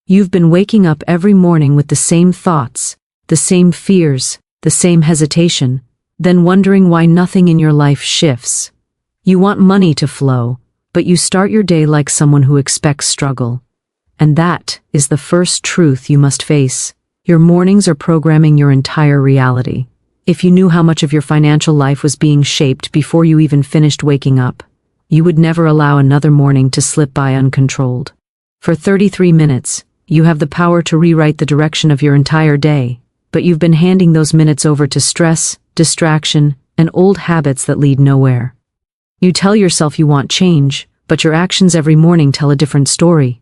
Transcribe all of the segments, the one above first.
You've been waking up every morning with the same thoughts, the same fears, the same hesitation, then wondering why nothing in your life shifts. You want money to flow, but you start your day like someone who expects struggle. And that is the first truth you must face. Your mornings are programming your entire reality. If you knew how much of your financial life was being shaped before you even finished waking up, you would never allow another morning to slip by uncontrolled. For 33 minutes, you have the power to rewrite the direction of your entire day, but you've been handing those minutes over to stress, distraction, and old habits that lead nowhere. You tell yourself you want change, but your actions every morning tell a different story.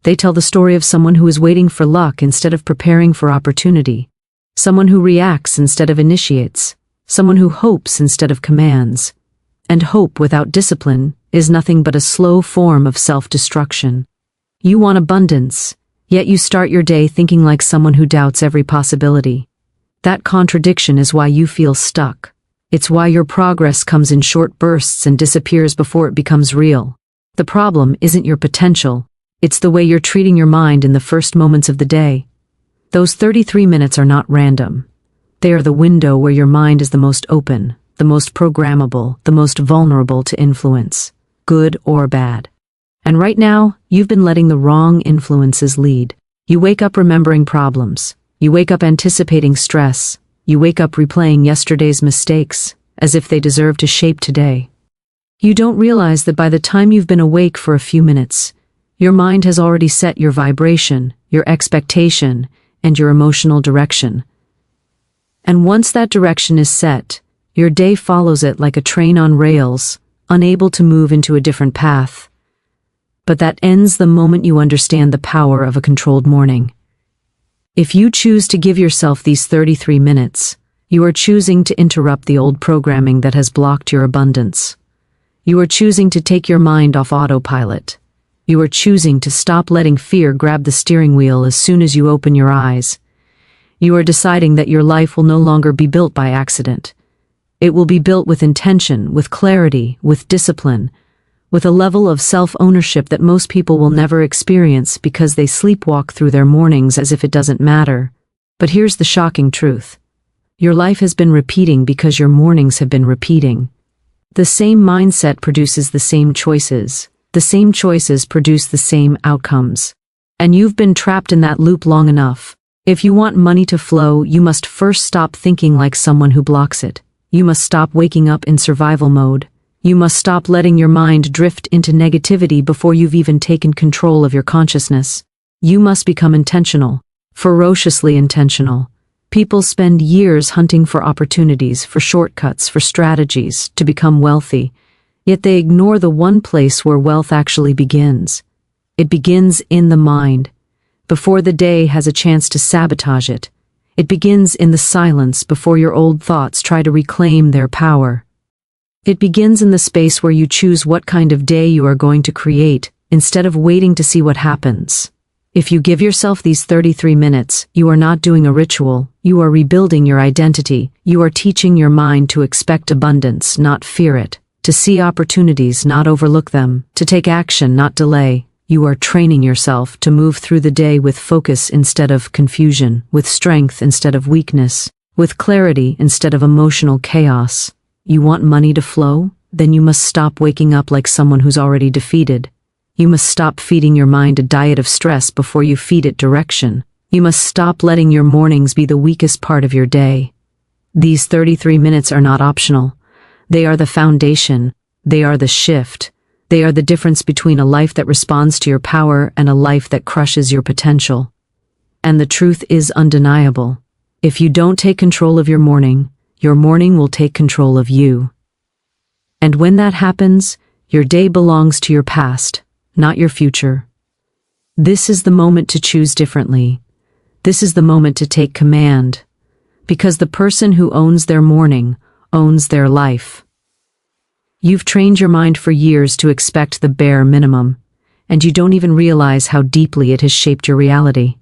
They tell the story of someone who is waiting for luck instead of preparing for opportunity, someone who reacts instead of initiates, someone who hopes instead of commands. And hope without discipline is nothing but a slow form of self-destruction. You want abundance, yet you start your day thinking like someone who doubts every possibility. That contradiction is why you feel stuck. It's why your progress comes in short bursts and disappears before it becomes real. The problem isn't your potential, it's the way you're treating your mind in the first moments of the day. Those 33 minutes are not random. They are the window where your mind is the most open, the most programmable, the most vulnerable to influence, good or bad. And right now, you've been letting the wrong influences lead. You wake up remembering problems. You wake up anticipating stress. You wake up replaying yesterday's mistakes, as if they deserve to shape today. You don't realize that by the time you've been awake for a few minutes, your mind has already set your vibration, your expectation, and your emotional direction. And once that direction is set, your day follows it like a train on rails, unable to move into a different path. But that ends the moment you understand the power of a controlled morning. If you choose to give yourself these 33 minutes, you are choosing to interrupt the old programming that has blocked your abundance. You are choosing to take your mind off autopilot. You are choosing to stop letting fear grab the steering wheel as soon as you open your eyes. You are deciding that your life will no longer be built by accident. It will be built with intention, with clarity, with discipline, with a level of self-ownership that most people will never experience because they sleepwalk through their mornings as if it doesn't matter. But here's the shocking truth. Your life has been repeating because your mornings have been repeating. The same mindset produces the same choices. The same choices produce the same outcomes. And you've been trapped in that loop long enough. If you want money to flow, you must first stop thinking like someone who blocks it. You must stop waking up in survival mode. You must stop letting your mind drift into negativity before you've even taken control of your consciousness. You must become intentional, ferociously intentional. People spend years hunting for opportunities, for shortcuts, for strategies to become wealthy, yet they ignore the one place where wealth actually begins. It begins in the mind. Before the day has a chance to sabotage it, it begins in the silence before your old thoughts try to reclaim their power. It begins in the space where you choose what kind of day you are going to create, instead of waiting to see what happens. If you give yourself these 33 minutes, you are not doing a ritual, you are rebuilding your identity, you are teaching your mind to expect abundance, not fear it, to see opportunities, not overlook them, to take action, not delay. You are training yourself to move through the day with focus instead of confusion, with strength instead of weakness, with clarity instead of emotional chaos. You want money to flow? Then you must stop waking up like someone who's already defeated. You must stop feeding your mind a diet of stress before you feed it direction. You must stop letting your mornings be the weakest part of your day. These 33 minutes are not optional. They are the foundation. They are the shift. They are the difference between a life that responds to your power and a life that crushes your potential. And the truth is undeniable. If you don't take control of your morning will take control of you. And when that happens, your day belongs to your past, not your future. This is the moment to choose differently. This is the moment to take command. Because the person who owns their morning owns their life. You've trained your mind for years to expect the bare minimum, and you don't even realize how deeply it has shaped your reality.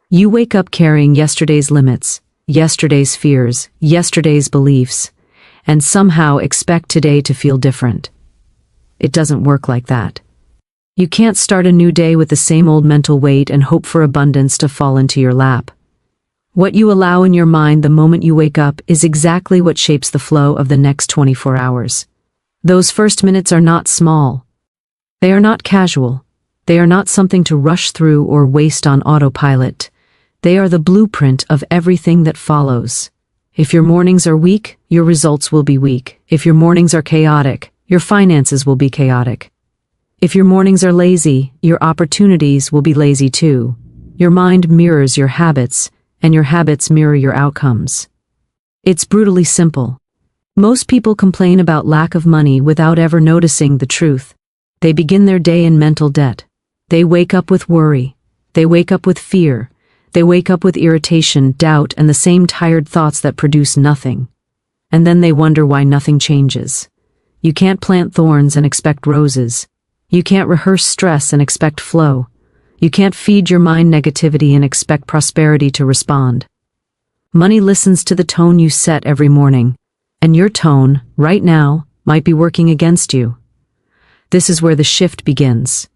You wake up carrying yesterday's limits, yesterday's fears, yesterday's beliefs, and somehow expect today to feel different. It doesn't work like that. You can't start a new day with the same old mental weight and hope for abundance to fall into your lap. What you allow in your mind the moment you wake up is exactly what shapes the flow of the next 24 hours. Those first minutes are not small. They are not casual. They are not something to rush through or waste on autopilot. They are the blueprint of everything that follows. If your mornings are weak, your results will be weak. If your mornings are chaotic, your finances will be chaotic. If your mornings are lazy, your opportunities will be lazy too. Your mind mirrors your habits, and your habits mirror your outcomes. It's brutally simple. Most people complain about lack of money without ever noticing the truth. They begin their day in mental debt. They wake up with worry. They wake up with fear. They wake up with irritation, doubt, and the same tired thoughts that produce nothing. And then they wonder why nothing changes. You can't plant thorns and expect roses. You can't rehearse stress and expect flow. You can't feed your mind negativity and expect prosperity to respond. Money listens to the tone you set every morning, and your tone, right now, might be working against you. This is where the shift begins.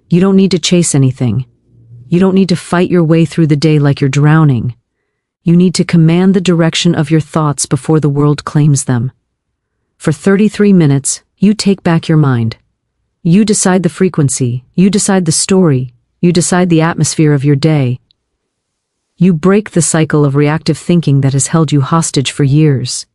You don't need to chase anything. You don't need to fight your way through the day like you're drowning. You need to command the direction of your thoughts before the world claims them. For 33 minutes, you take back your mind. You decide the frequency, you decide the story, you decide the atmosphere of your day. You break the cycle of reactive thinking that has held you hostage for years.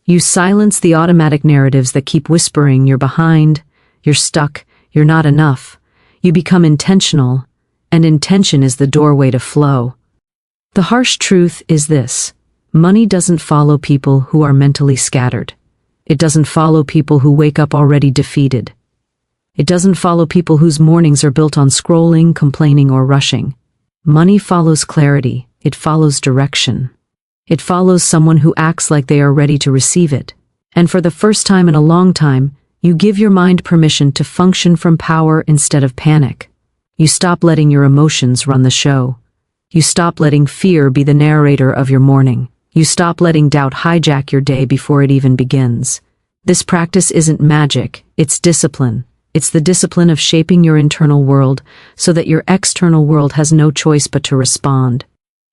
You silence the automatic narratives that keep whispering you're behind, you're stuck, you're not enough. You become intentional, and intention is the doorway to flow. The harsh truth is this: money doesn't follow people who are mentally scattered. It doesn't follow people who wake up already defeated. It doesn't follow people whose mornings are built on scrolling, complaining, or rushing. Money follows clarity. It follows direction. It follows someone who acts like they are ready to receive it. And for the first time in a long time, you give your mind permission to function from power instead of panic. You stop letting your emotions run the show. You stop letting fear be the narrator of your morning. You stop letting doubt hijack your day before it even begins. This practice isn't magic, it's discipline. It's the discipline of shaping your internal world so that your external world has no choice but to respond.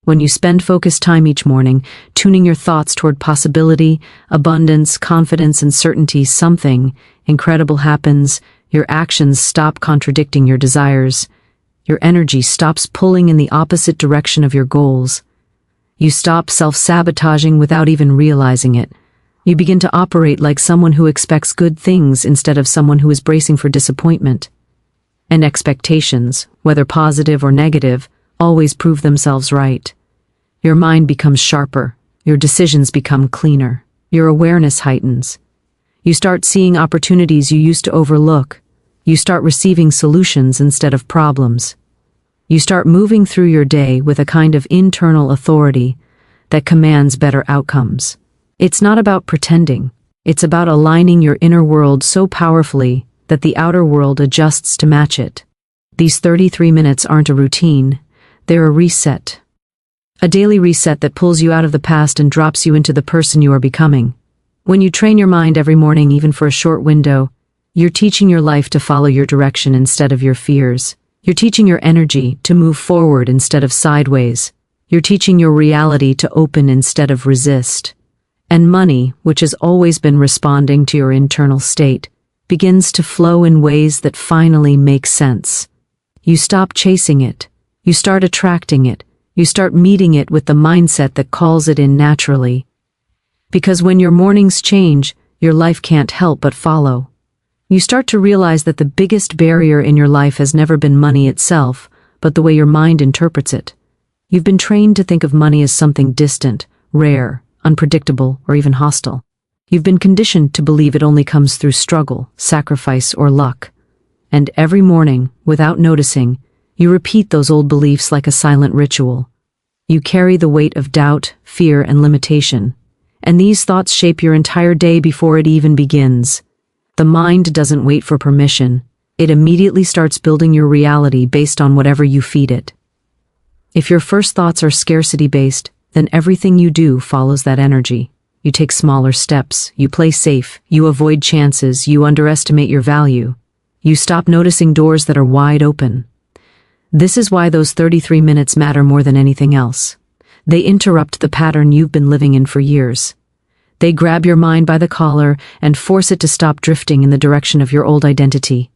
When you spend focused time each morning, tuning your thoughts toward possibility, abundance, confidence, and certainty, something incredible happens. Your actions stop contradicting your desires. Your energy stops pulling in the opposite direction of your goals. You stop self-sabotaging without even realizing it. You begin to operate like someone who expects good things instead of someone who is bracing for disappointment. And expectations, whether positive or negative, always prove themselves right. Your mind becomes sharper. Your decisions become cleaner. Your awareness heightens. You start seeing opportunities you used to overlook. You start receiving solutions instead of problems. You start moving through your day with a kind of internal authority that commands better outcomes. It's not about pretending. It's about aligning your inner world so powerfully that the outer world adjusts to match it. These 33 minutes aren't a routine. They're a reset. A daily reset that pulls you out of the past and drops you into the person you are becoming. When you train your mind every morning, even for a short window, you're teaching your life to follow your direction instead of your fears. You're teaching your energy to move forward instead of sideways. You're teaching your reality to open instead of resist. And money, which has always been responding to your internal state, begins to flow in ways that finally make sense. You stop chasing it. You start attracting it. You start meeting it with the mindset that calls it in naturally. Because when your mornings change, your life can't help but follow. You start to realize that the biggest barrier in your life has never been money itself, but the way your mind interprets it. You've been trained to think of money as something distant, rare, unpredictable, or even hostile. You've been conditioned to believe it only comes through struggle, sacrifice, or luck. And every morning, without noticing, you repeat those old beliefs like a silent ritual. You carry the weight of doubt, fear, and limitation. And these thoughts shape your entire day before it even begins. The mind doesn't wait for permission. It immediately starts building your reality based on whatever you feed it. If your first thoughts are scarcity-based, then everything you do follows that energy. You take smaller steps, you play safe, you avoid chances, you underestimate your value. You stop noticing doors that are wide open. This is why those 33 minutes matter more than anything else. They interrupt the pattern you've been living in for years. They grab your mind by the collar and force it to stop drifting in the direction of your old identity.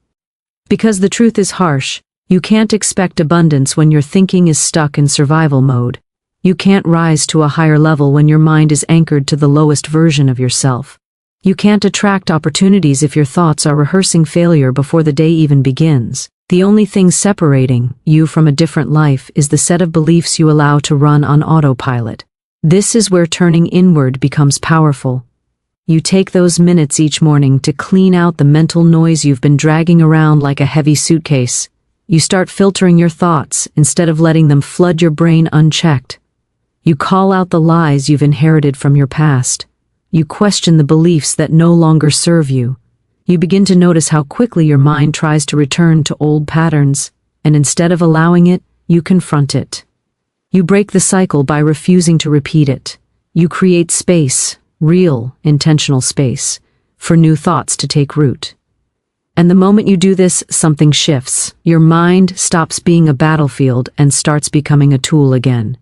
Because the truth is harsh, you can't expect abundance when your thinking is stuck in survival mode. You can't rise to a higher level when your mind is anchored to the lowest version of yourself. You can't attract opportunities if your thoughts are rehearsing failure before the day even begins. The only thing separating you from a different life is the set of beliefs you allow to run on autopilot. This is where turning inward becomes powerful. You take those minutes each morning to clean out the mental noise you've been dragging around like a heavy suitcase. You start filtering your thoughts instead of letting them flood your brain unchecked. You call out the lies you've inherited from your past. You question the beliefs that no longer serve you. You begin to notice how quickly your mind tries to return to old patterns, and instead of allowing it, you confront it. You break the cycle by refusing to repeat it. You create space, real, intentional space, for new thoughts to take root. And the moment you do this, something shifts. Your mind stops being a battlefield and starts becoming a tool again.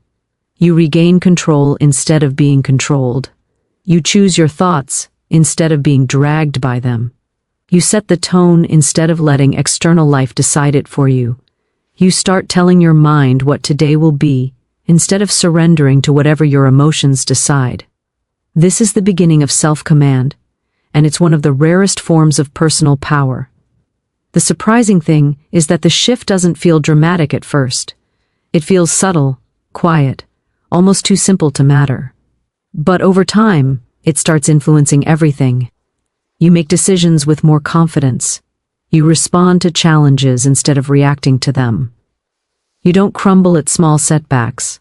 You regain control instead of being controlled. You choose your thoughts instead of being dragged by them. You set the tone instead of letting external life decide it for you. You start telling your mind what today will be instead of surrendering to whatever your emotions decide. This is the beginning of self-command, and it's one of the rarest forms of personal power. The surprising thing is that the shift doesn't feel dramatic at first. It feels subtle, quiet, almost too simple to matter. But over time, it starts influencing everything. You make decisions with more confidence. You respond to challenges instead of reacting to them. You don't crumble at small setbacks.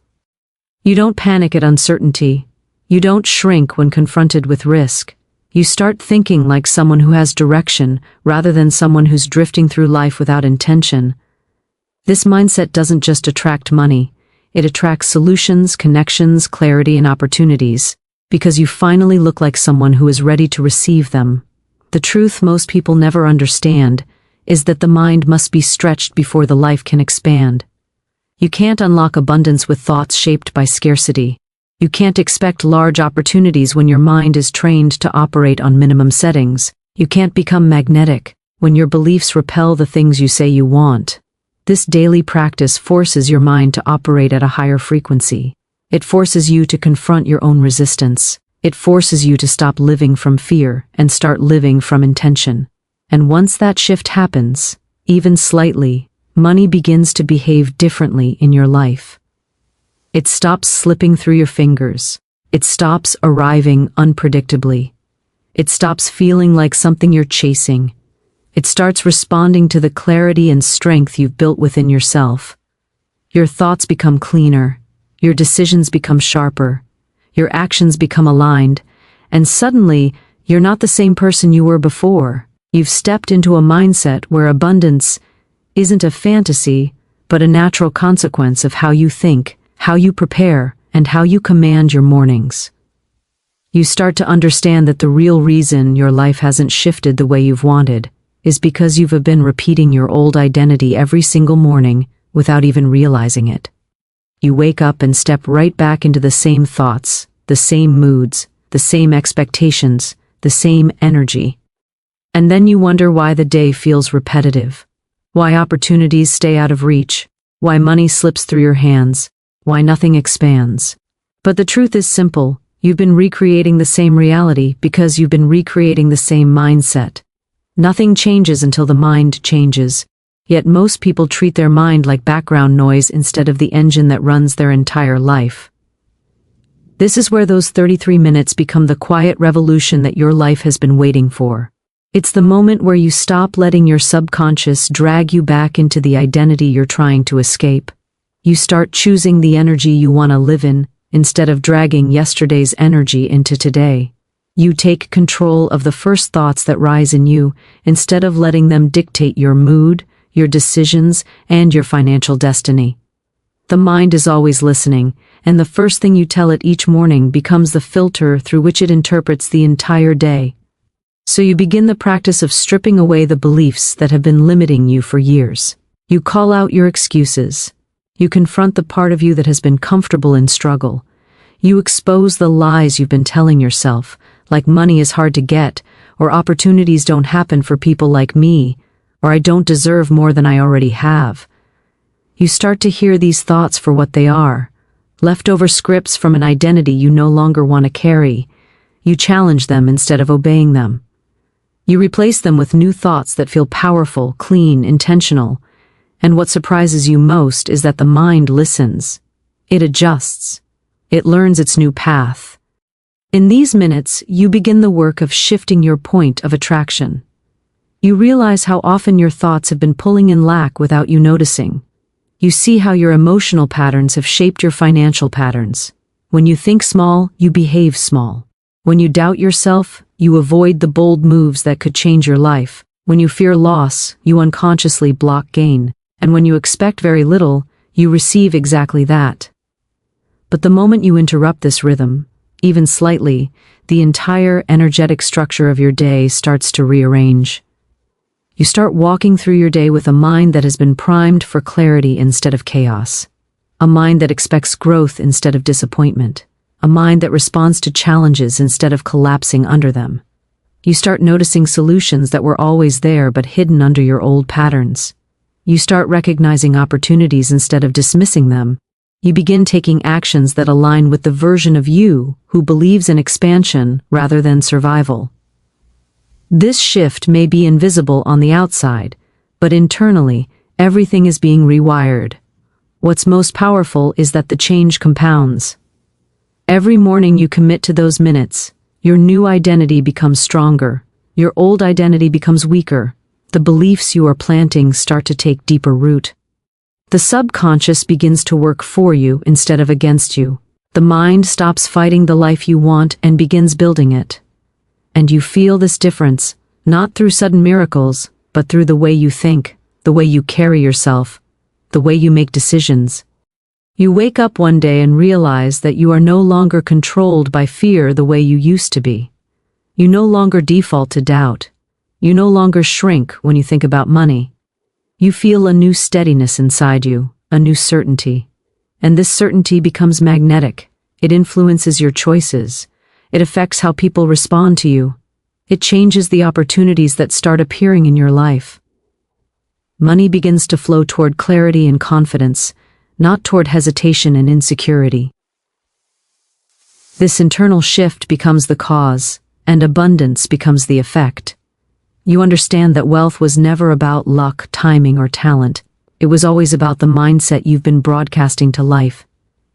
You don't panic at uncertainty. You don't shrink when confronted with risk. You start thinking like someone who has direction rather than someone who's drifting through life without intention. This mindset doesn't just attract money. It attracts solutions, connections, clarity, and opportunities, because you finally look like someone who is ready to receive them. The truth most people never understand is that the mind must be stretched before the life can expand. You can't unlock abundance with thoughts shaped by scarcity. You can't expect large opportunities when your mind is trained to operate on minimum settings. You can't become magnetic when your beliefs repel the things you say you want. This daily practice forces your mind to operate at a higher frequency. It forces you to confront your own resistance. It forces you to stop living from fear and start living from intention. And once that shift happens, even slightly, money begins to behave differently in your life. It stops slipping through your fingers. It stops arriving unpredictably. It stops feeling like something you're chasing. It starts responding to the clarity and strength you've built within yourself. Your thoughts become cleaner. Your decisions become sharper. Your actions become aligned. And suddenly, you're not the same person you were before. You've stepped into a mindset where abundance isn't a fantasy, but a natural consequence of how you think, how you prepare, and how you command your mornings. You start to understand that the real reason your life hasn't shifted the way you've wanted is because you've been repeating your old identity every single morning without even realizing it. You wake up and step right back into the same thoughts, the same moods, the same expectations, the same energy. And then you wonder why the day feels repetitive, why opportunities stay out of reach, why money slips through your hands, why nothing expands. But the truth is simple. You've been recreating the same reality because you've been recreating the same mindset. Nothing changes until the mind changes, yet most people treat their mind like background noise instead of the engine that runs their entire life. This is where those 33 minutes become the quiet revolution that your life has been waiting for. It's the moment where you stop letting your subconscious drag you back into the identity you're trying to escape. You start choosing the energy you want to live in, instead of dragging yesterday's energy into today. You take control of the first thoughts that rise in you, instead of letting them dictate your mood, your decisions, and your financial destiny. The mind is always listening, and the first thing you tell it each morning becomes the filter through which it interprets the entire day. So you begin the practice of stripping away the beliefs that have been limiting you for years. You call out your excuses. You confront the part of you that has been comfortable in struggle. You expose the lies you've been telling yourself, like money is hard to get, or opportunities don't happen for people like me, or I don't deserve more than I already have. You start to hear these thoughts for what they are, leftover scripts from an identity you no longer want to carry. You challenge them instead of obeying them. You replace them with new thoughts that feel powerful, clean, intentional. And what surprises you most is that the mind listens. It adjusts. It learns its new path. In these minutes, you begin the work of shifting your point of attraction. You realize how often your thoughts have been pulling in lack without you noticing. You see how your emotional patterns have shaped your financial patterns. When you think small, you behave small. When you doubt yourself, you avoid the bold moves that could change your life. When you fear loss, you unconsciously block gain. And when you expect very little, you receive exactly that. But the moment you interrupt this rhythm, even slightly, the entire energetic structure of your day starts to rearrange. You start walking through your day with a mind that has been primed for clarity instead of chaos. A mind that expects growth instead of disappointment. A mind that responds to challenges instead of collapsing under them. You start noticing solutions that were always there but hidden under your old patterns. You start recognizing opportunities instead of dismissing them. You begin taking actions that align with the version of you who believes in expansion rather than survival. This shift may be invisible on the outside, but internally, everything is being rewired. What's most powerful is that the change compounds. Every morning you commit to those minutes, your new identity becomes stronger, your old identity becomes weaker. The beliefs you are planting start to take deeper root. The subconscious begins to work for you instead of against you. The mind stops fighting the life you want and begins building it. And you feel this difference, not through sudden miracles, but through the way you think, the way you carry yourself, the way you make decisions. You wake up one day and realize that you are no longer controlled by fear the way you used to be. You no longer default to doubt. You no longer shrink when you think about money. You feel a new steadiness inside you, a new certainty. And this certainty becomes magnetic. It influences your choices. It affects how people respond to you. It changes the opportunities that start appearing in your life. Money begins to flow toward clarity and confidence, not toward hesitation and insecurity. This internal shift becomes the cause, and abundance becomes the effect. You understand that wealth was never about luck, timing, or talent. It was always about the mindset you've been broadcasting to life.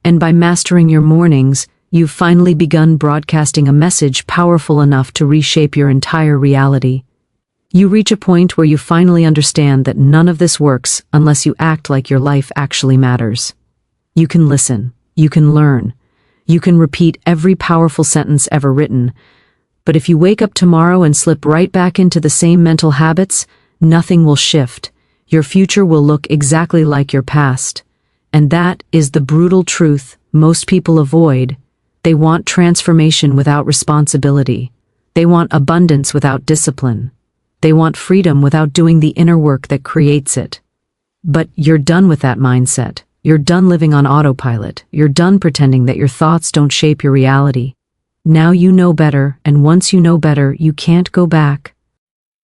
And by mastering your mornings, you've finally begun broadcasting a message powerful enough to reshape your entire reality. You reach a point where you finally understand that none of this works unless you act like your life actually matters. You can listen. You can learn. You can repeat every powerful sentence ever written. But if you wake up tomorrow and slip right back into the same mental habits, nothing will shift. Your future will look exactly like your past. And that is the brutal truth most people avoid. They want transformation without responsibility. They want abundance without discipline. They want freedom without doing the inner work that creates it. But you're done with that mindset. You're done living on autopilot. You're done pretending that your thoughts don't shape your reality. Now you know better, and once you know better, you can't go back.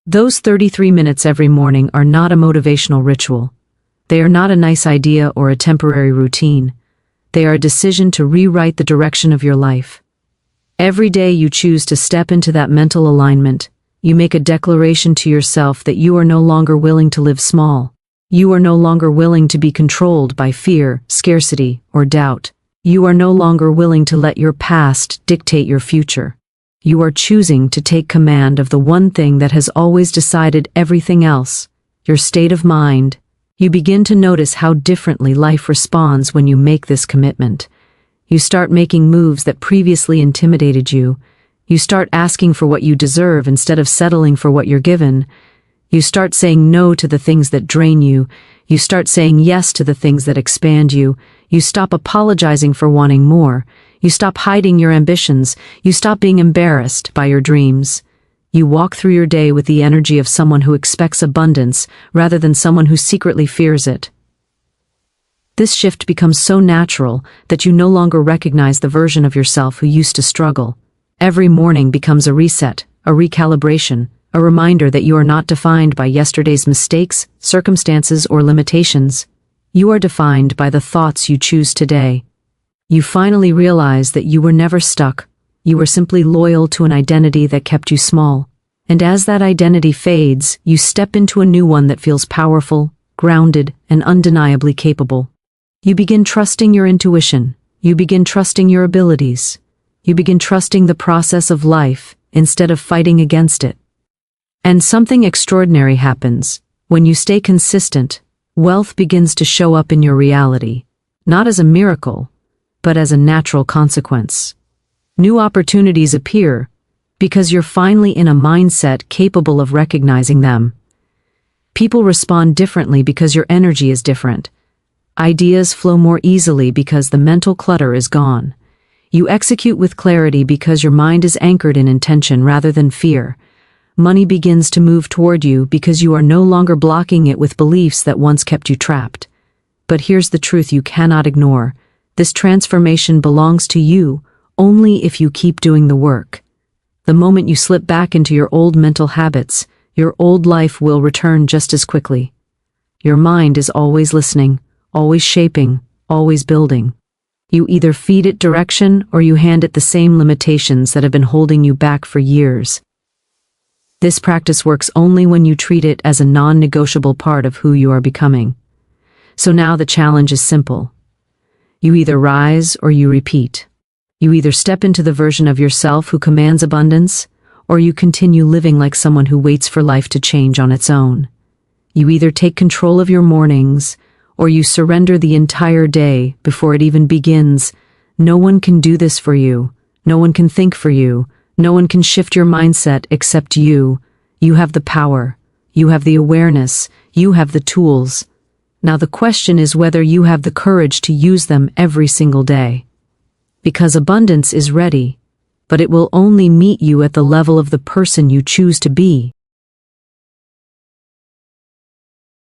Those 33 minutes every morning are not a motivational ritual. They are not a nice idea or a temporary routine. They are a decision to rewrite the direction of your life. Every day you choose to step into that mental alignment. You make a declaration to yourself that you are no longer willing to live small. You are no longer willing to be controlled by fear, scarcity, or doubt. You are no longer willing to let your past dictate your future. You are choosing to take command of the one thing that has always decided everything else, your state of mind. You begin to notice how differently life responds when you make this commitment. You start making moves that previously intimidated you. You start asking for what you deserve instead of settling for what you're given. You start saying no to the things that drain you. You start saying yes to the things that expand you. You stop apologizing for wanting more. You stop hiding your ambitions. You stop being embarrassed by your dreams. You walk through your day with the energy of someone who expects abundance rather than someone who secretly fears it. This shift becomes so natural that you no longer recognize the version of yourself who used to struggle. Every morning becomes a reset, a recalibration, a reminder that you are not defined by yesterday's mistakes, circumstances, or limitations. You are defined by the thoughts you choose today. You finally realize that you were never stuck. You were simply loyal to an identity that kept you small. And as that identity fades, you step into a new one that feels powerful, grounded, and undeniably capable. You begin trusting your intuition. You begin trusting your abilities. You begin trusting the process of life instead of fighting against it. And something extraordinary happens. When you stay consistent, wealth begins to show up in your reality, not as a miracle, but as a natural consequence. New opportunities appear because you're finally in a mindset capable of recognizing them. People respond differently because your energy is different. Ideas flow more easily because the mental clutter is gone. You execute with clarity because your mind is anchored in intention rather than fear. Money begins to move toward you because you are no longer blocking it with beliefs that once kept you trapped. But here's the truth you cannot ignore. This transformation belongs to you only if you keep doing the work. The moment you slip back into your old mental habits, your old life will return just as quickly. Your mind is always listening, always shaping, always building. You either feed it direction or you hand it the same limitations that have been holding you back for years. This practice works only when you treat it as a non-negotiable part of who you are becoming. So now the challenge is simple. You either rise or you repeat. You either step into the version of yourself who commands abundance, or you continue living like someone who waits for life to change on its own. You either take control of your mornings, or you surrender the entire day before it even begins. No one can do this for you. No one can think for you. No one can shift your mindset except you. You have the power. You have the awareness. You have the tools. Now the question is whether you have the courage to use them every single day. Because abundance is ready, but it will only meet you at the level of the person you choose to be.